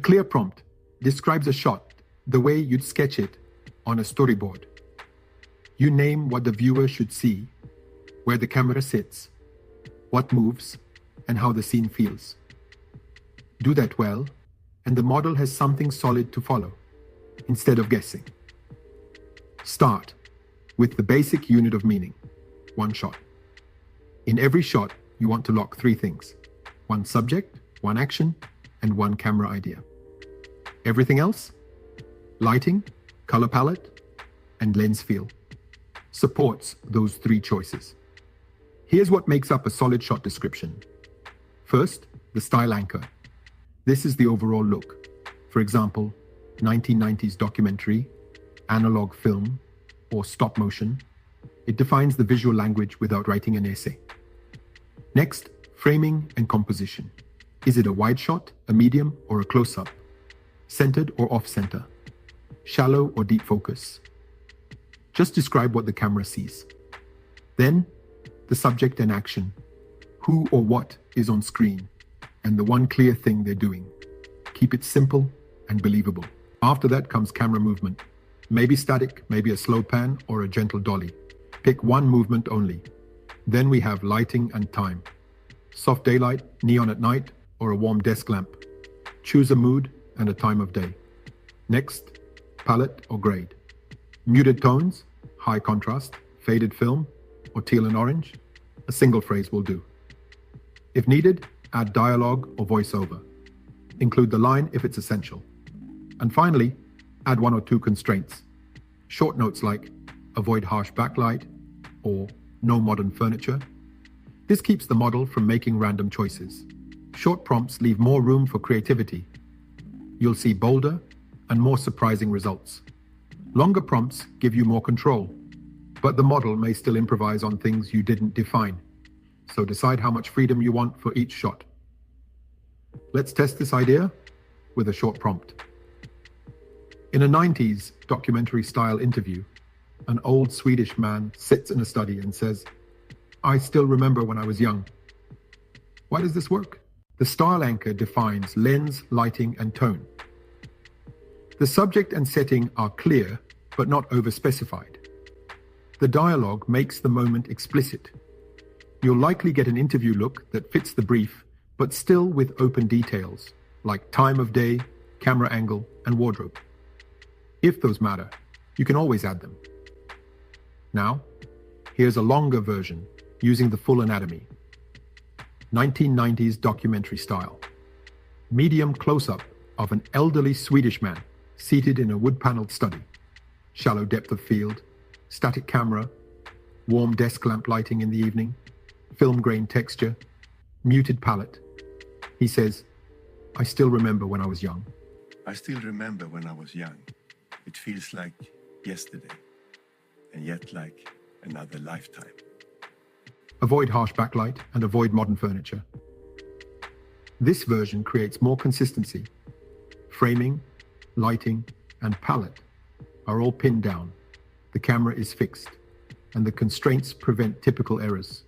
clear prompt describes a shot the way you'd sketch it on a storyboard. You name what the viewer should see, where the camera sits, what moves, and how the scene feels. Do that well, and the model has something solid to follow, instead of guessing. Start with the basic unit of meaning, one shot. In every shot, you want to lock three things: one subject, one action, and one camera idea. Everything else, lighting, color palette, and lens feel, supports those three choices. Here's what makes up a solid shot description. First, the style anchor. This is the overall look. For example, 1990s documentary, analog film, or stop motion. It defines the visual language without writing an essay. Next, framing and composition. Is it a wide shot, a medium, or a close-up? Centered or off-center? Shallow or deep focus? Just describe what the camera sees. Then, the subject and action. Who or what is on screen, and the one clear thing they're doing. Keep it simple and believable. After that comes camera movement. Maybe static, maybe a slow pan, or a gentle dolly. Pick one movement only. Then we have lighting and time. Soft daylight, neon at night, or a warm desk lamp. Choose a mood and a time of day. Next, palette or grade. Muted tones, high contrast, faded film, or teal and orange. A single phrase will do. If needed, add dialogue or voiceover. Include the line if it's essential. And finally, add one or two constraints. Short notes like avoid harsh backlight or no modern furniture. This keeps the model from making random choices. Short prompts leave more room for creativity. You'll see bolder and more surprising results. Longer prompts give you more control, but the model may still improvise on things you didn't define. So decide how much freedom you want for each shot. Let's test this idea with a short prompt. In a 90s documentary-style interview, an old Swedish man sits in a study and says, "I still remember when I was young." Why does this work? The style anchor defines lens, lighting, and tone. The subject and setting are clear, but not overspecified. The dialogue makes the moment explicit. You'll likely get an interview look that fits the brief, but still with open details, like time of day, camera angle, and wardrobe. If those matter, you can always add them. Now, here's a longer version using the full anatomy. 1990s documentary style. Medium close-up of an elderly Swedish man seated in a wood-paneled study. Shallow depth of field, static camera, warm desk lamp lighting in the evening, film grain texture, muted palette. He says, "I still remember when I was young." I still remember when I was young. It feels like yesterday, and yet like another lifetime. Avoid harsh backlight and avoid modern furniture. This version creates more consistency. Framing, lighting, and palette are all pinned down. The camera is fixed, and the constraints prevent typical errors.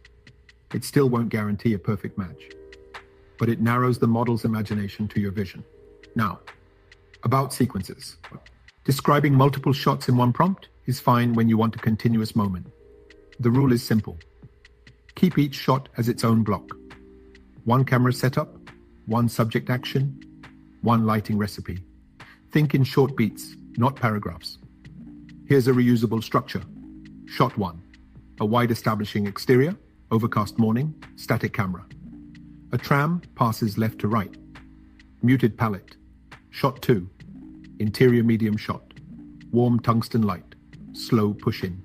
It still won't guarantee a perfect match, but it narrows the model's imagination to your vision. Now, about sequences. Describing multiple shots in one prompt is fine when you want a continuous moment. The rule is simple. Keep each shot as its own block. One camera setup, one subject action, one lighting recipe. Think in short beats, not paragraphs. Here's a reusable structure. Shot 1, a wide establishing exterior, overcast morning, static camera. A tram passes left to right. Muted palette. Shot 2, interior medium shot. Warm tungsten light, slow push in.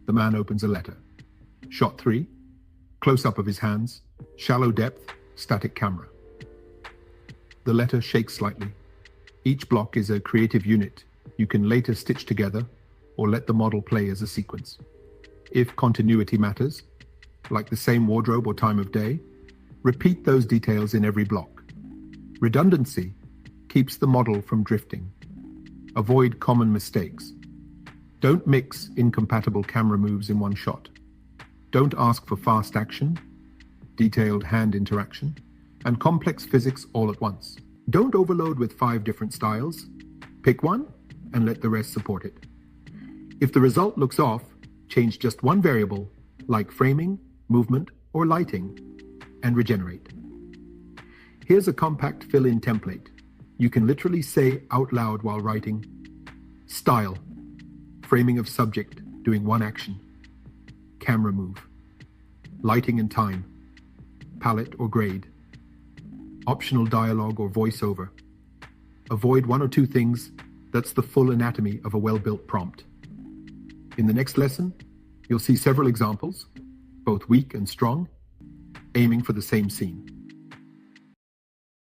The man opens a letter. Shot 3, close-up of his hands, shallow depth, static camera. The letter shakes slightly. Each block is a creative unit you can later stitch together or let the model play as a sequence. If continuity matters, like the same wardrobe or time of day, repeat those details in every block. Redundancy keeps the model from drifting. Avoid common mistakes. Don't mix incompatible camera moves in one shot. Don't ask for fast action, detailed hand interaction, and complex physics all at once. Don't overload with 5 different styles. Pick one and let the rest support it. If the result looks off, change just one variable, like framing, movement, or lighting, and regenerate. Here's a compact fill-in template. You can literally say out loud while writing, style, framing of subject doing one action, camera move, lighting and time, palette or grade, optional dialogue or voiceover. Avoid one or two things. That's the full anatomy of a well-built prompt. In the next lesson, you'll see several examples, both weak and strong, aiming for the same scene.